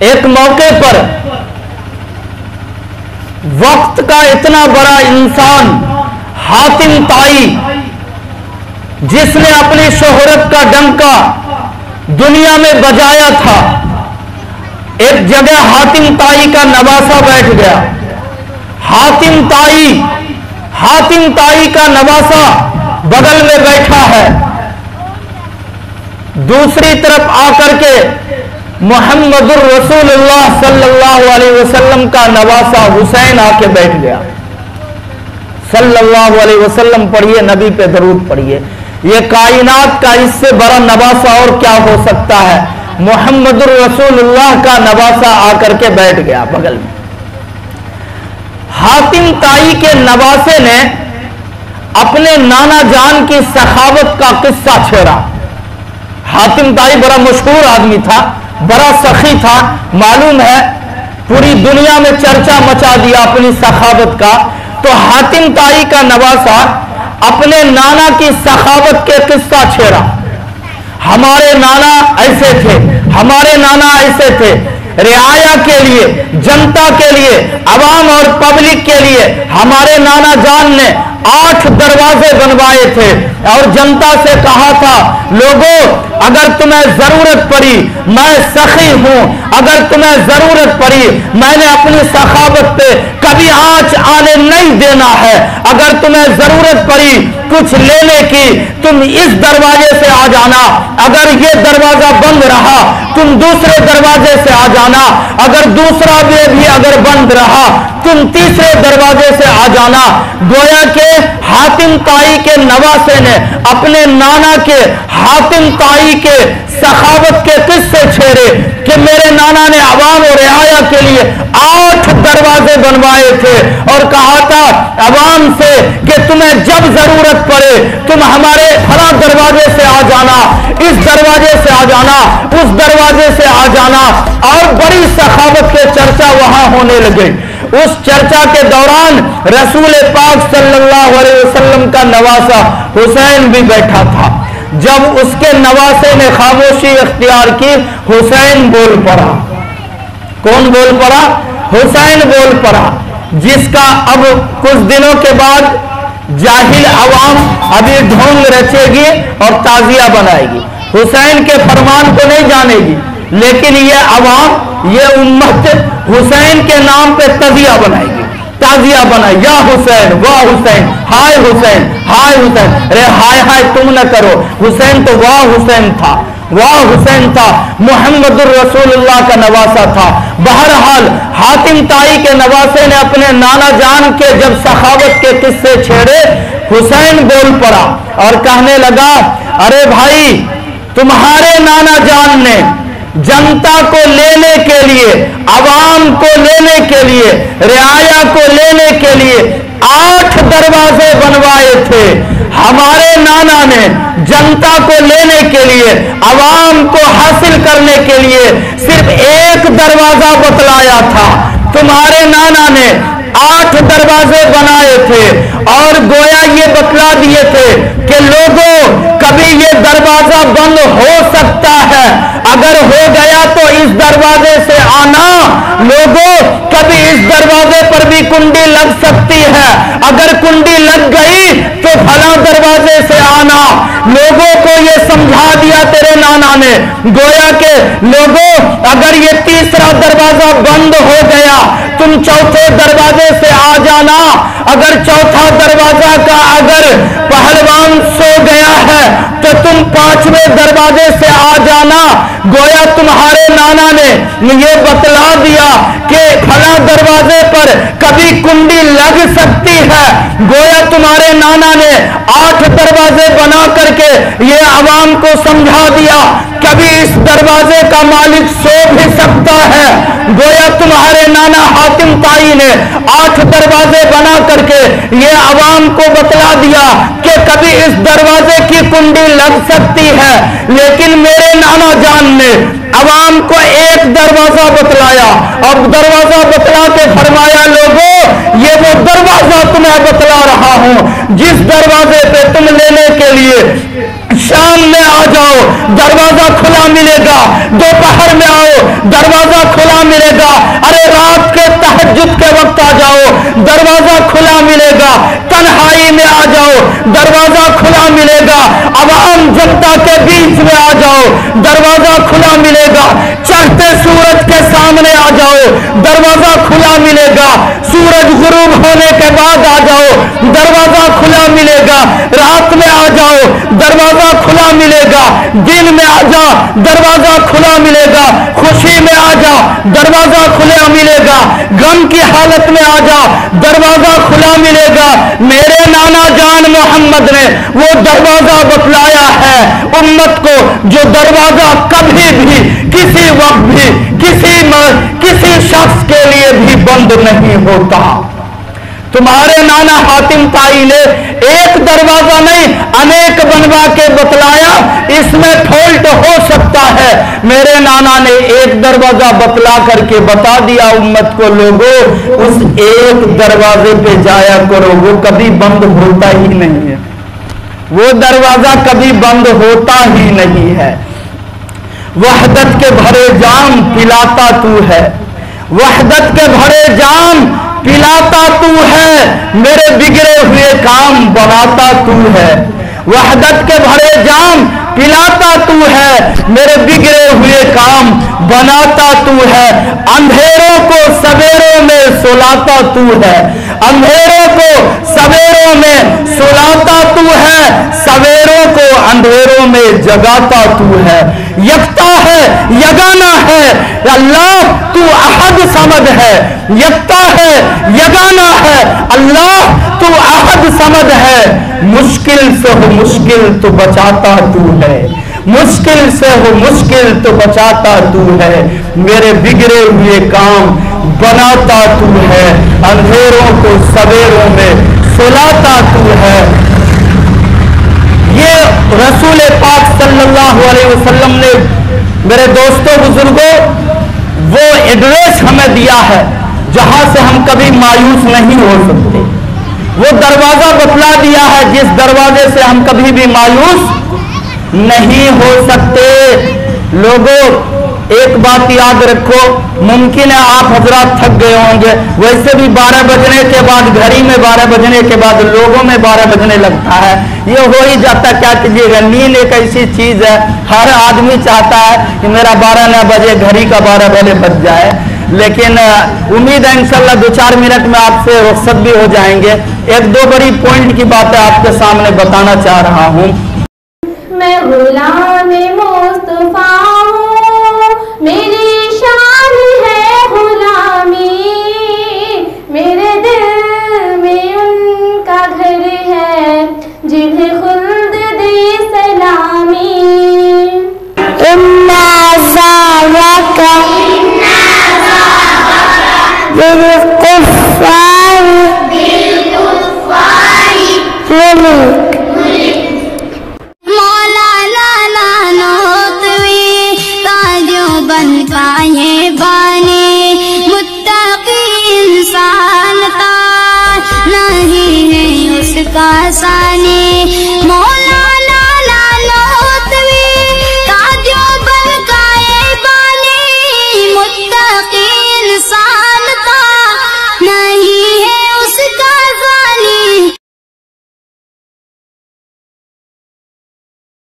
ایک موقع پر وقت کا اتنا بڑا انسان حاتم طائی، جس نے اپنی شہرت کا ڈنکا دنیا میں بجایا تھا، ایک جگہ حاتم طائی کا نواسہ بیٹھ گیا۔ حاتم طائی کا نواسہ بغل میں بیٹھا ہے، دوسری طرف آ کر کے محمد الرسول اللہ صلی اللہ علیہ وسلم کا نواسہ حسین آ کے بیٹھ گیا۔ صلی اللہ علیہ وسلم پڑھیے، نبی پہ درود پڑھیے۔ یہ کائنات کا اس سے بڑا نواسہ اور کیا ہو سکتا ہے؟ محمد الرسول اللہ کا نواسہ آ کر کے بیٹھ گیا بغل میں۔ حاتم طائی کے نواسے نے اپنے نانا جان کی سخاوت کا قصہ چھیڑا۔ حاتم طائی بڑا مشہور آدمی تھا، بڑا سخی تھا، معلوم ہے پوری دنیا میں چرچا مچا دیا اپنی سخاوت کا۔ تو حاتم طائی کا نواسہ اپنے نانا کی سخاوت کے قصہ چھیڑا۔ ہمارے نانا ایسے تھے، ہمارے نانا ایسے تھے، رعایا کے لیے، جنتا کے لیے، عوام اور پبلک کے لیے ہمارے نانا جان نے 8 دروازے بنوائے تھے اور جنتا سے کہا تھا، لوگوں اگر تمہیں ضرورت پڑی میں سخی ہوں، اگر تمہیں ضرورت پڑی میں نے اپنی سخاوت پہ کبھی آنچ آنے نہیں دینا ہے، اگر تمہیں ضرورت پڑی کچھ لینے کی تم اس دروازے سے آ جانا، اگر یہ دروازہ بند رہا تم دوسرے دروازے سے آ جانا، اگر دوسرا بھی اگر بند رہا تم تیسرے دروازے سے آ جانا۔ گویا کہ حاتم طائی کے نواسے نے اپنے نانا کے حاتم طائی کے سخاوت کے قصے چھیڑے کہ میرے نانا نے عوام اور رعایا کے لیے 8 دروازے بنوائے تھے اور کہا تھا عوام سے کہ تمہیں جب ضرورت پڑے تم ہمارے فلاں دروازے سے آ جانا، اس دروازے سے آ جانا، اس دروازے سے آ جانا، اور بڑی سخاوت کے چرچا وہاں ہونے لگے۔ اس چرچا کے دوران رسول پاک صلی اللہ علیہ وسلم کا نواسہ حسین بھی بیٹھا تھا۔ جب اس کے نواسے نے خاموشی اختیار کی، حسین بول پڑا۔ کون بول پڑا؟ حسین بول پڑا، جس کا اب کچھ دنوں کے بعد جاہل عوام ابھی ڈھونگ رچے گی اور تعزیہ بنائے گی، حسین کے فرمان کو نہیں جانے گی، لیکن یہ عوام، یہ امت حسین کے نام پہ تعزیہ بنائے گی، تعزیہ بنائے، یا حسین، واہ حسین، ہائے حسین، ہائے حسین۔ ارے ہائے ہائے تم نہ کرو، حسین تو واہ حسین تھا، واہ حسین تھا، محمد الرسول اللہ کا نواسہ تھا۔ بہرحال حاتم طائی کے نواسے نے اپنے نانا جان کے جب سخاوت کے قصے چھیڑے، حسین بول پڑا اور کہنے لگا، ارے بھائی تمہارے نانا جان نے جنتا کو لینے کے لیے، عوام کو لینے کے لیے، رعایا کو لینے کے لیے 8 دروازے بنوائے تھے، ہمارے نانا نے جنتا کو لینے کے لیے، عوام کو حاصل کرنے کے لیے صرف ایک دروازہ بتلایا تھا، تمہارے نانا نے 8 دروازے بنائے تھے اور گویا یہ بتلا دیے تھے کہ لوگوں کبھی یہ دروازہ بند ہو سکتا ہے، اگر ہو گیا تو اس دروازے سے آنا، لوگوں کبھی اس دروازے پر بھی کنڈی لگ سکتی ہے، اگر کنڈی لگ گئی تو فلاں دروازے سے آنا۔ لوگوں کو یہ سمجھا دیا تیرے نانا نے، گویا کہ لوگوں اگر یہ تیسرا دروازہ بند ہو گیا تم چوتھے دروازے سے آ جانا، اگر چوتھا دروازہ کا اگر پہلوان سو گیا ہے تو تم 5ویں دروازے سے آ جانا۔ گویا تمہارے نانا نے یہ بتلا دیا کہ فلاں دروازے پر کبھی کنڈی لگ سکتی ہے، گویا تمہارے نانا نے 8 دروازے بنا کر کے یہ عوام کو سمجھا دیا کبھی اس دروازے کا مالک سو بھی سکتا ہے۔ گویا تمہارے نانا حاتم طائی نے 8 دروازے بنا کر کے یہ عوام کو بتلا دیا کہ کبھی اس دروازے کی کنڈی لگ سکتی ہے، لیکن میرے نانا جان نے عوام کو ایک دروازہ بتلایا، اب دروازہ بتلا کے فرمایا، لوگوں یہ وہ دروازہ تمہیں بتلا رہا ہوں جس دروازے پہ تم لینے کے لیے شام میں آ جاؤ دروازہ کھلا ملے گا، دوپہر میں آؤ دروازہ کھلا ملے گا، ارے رات کے تہجد کے وقت آ جاؤ دروازہ کھلا ملے گا، تنہائی میں آ جاؤ دروازہ کھلا ملے گا، عوام جنتا کے بیچ میں آ جاؤ دروازہ کھلا ملے گا، چڑھتے سورج کے سامنے آ جاؤ دروازہ کھلا ملے گا، سورج غروب ہونے کے بعد آ جاؤ دروازہ کھلا ملے گا، رات میں آ جاؤ دروازہ کھلا ملے گا، دن میں آ جا دروازہ کھلا ملے گا، خوشی میں آ جا دروازہ کھلا ملے گا، غم کی حالت میں آ جا دروازہ کھلا ملے گا۔ میرے نانا جان محمد نے وہ دروازہ بتلایا ہے امت کو، جو دروازہ کبھی بھی کسی وقت بھی کسی شخص کے لیے بھی بند نہیں ہوتا۔ تمہارے نانا حاتم طائی نے ایک دروازہ نہیں انیک بنوا کے بتلایا، اس میں فالٹ ہو سکتا ہے، میرے نانا نے ایک دروازہ بتلا کر کے بتا دیا امت کو، لوگوں اس ایک دروازے پہ جایا کرو، وہ کبھی بند ہوتا ہی نہیں ہے، وہ دروازہ کبھی بند ہوتا ہی نہیں ہے۔ وحدت کے بھرے جام پلاتا تو ہے، وحدت کے بھرے جام پلاتا تو ہے، میرے بگڑے ہوئے کام بناتا تو ہے، وحدت کے بھرے جام پلاتا تو ہے، میرے بگڑے ہوئے کام بناتا تو ہے، اندھیروں کو سویروں میں سلاتا تو ہے، اندھیروں کو سویروں میں سلاتا تو ہے، سویروں کو اندھیروں میں جگاتا تو ہے، یکتا ہے یگانا ہے اللہ تو احد صمد ہے، یکتا ہے یگانا ہے اللہ تو احد صمد ہے، مشکل سے ہو مشکل تو بچاتا تو ہے، مشکل سے ہو مشکل تو بچاتا تو ہے، میرے بگڑے ہوئے کام بناتا تو ہے، اندھیروں کو سویروں میں سلاتا تو ہے۔ یہ رسول پاک صلی اللہ علیہ وسلم نے میرے دوستوں بزرگوں وہ ایڈریس ہمیں دیا ہے جہاں سے ہم کبھی مایوس نہیں ہو سکتے، وہ دروازہ بتلا دیا ہے جس دروازے سے ہم کبھی بھی مایوس نہیں ہو سکتے۔ لوگوں ایک بات یاد رکھو، ممکن ہے آپ حضرات تھک گئے ہوں گے، ویسے بھی 12 بجنے کے بعد گھڑی میں 12 بجنے کے بعد لوگوں میں 12 بجنے لگتا ہے، یہ ہو ہی جاتا، کیا کیجیے گا، نیند ایک ایسی چیز ہے ہر آدمی چاہتا ہے کہ میرا 12 نہ بجے گھڑی کا 12 بجے بج جائے، لیکن امید ہے انشاءاللہ 2-4 منٹ میں آپ سے رخصت بھی ہو جائیں گے۔ 1-2 بڑی پوائنٹ کی باتیں آپ کے سامنے بتانا چاہ رہا ہوں۔ میں غلام مصطفیٰ ہوں، میری شان ہے غلامی، میرے دل میں ان کا گھر ہے جنہیں خلد دی سلامی۔ مولا لالا نوتوی تاجوں بن پائے بانی، متقی انسان کا نہیں ہے اس کا ثانی،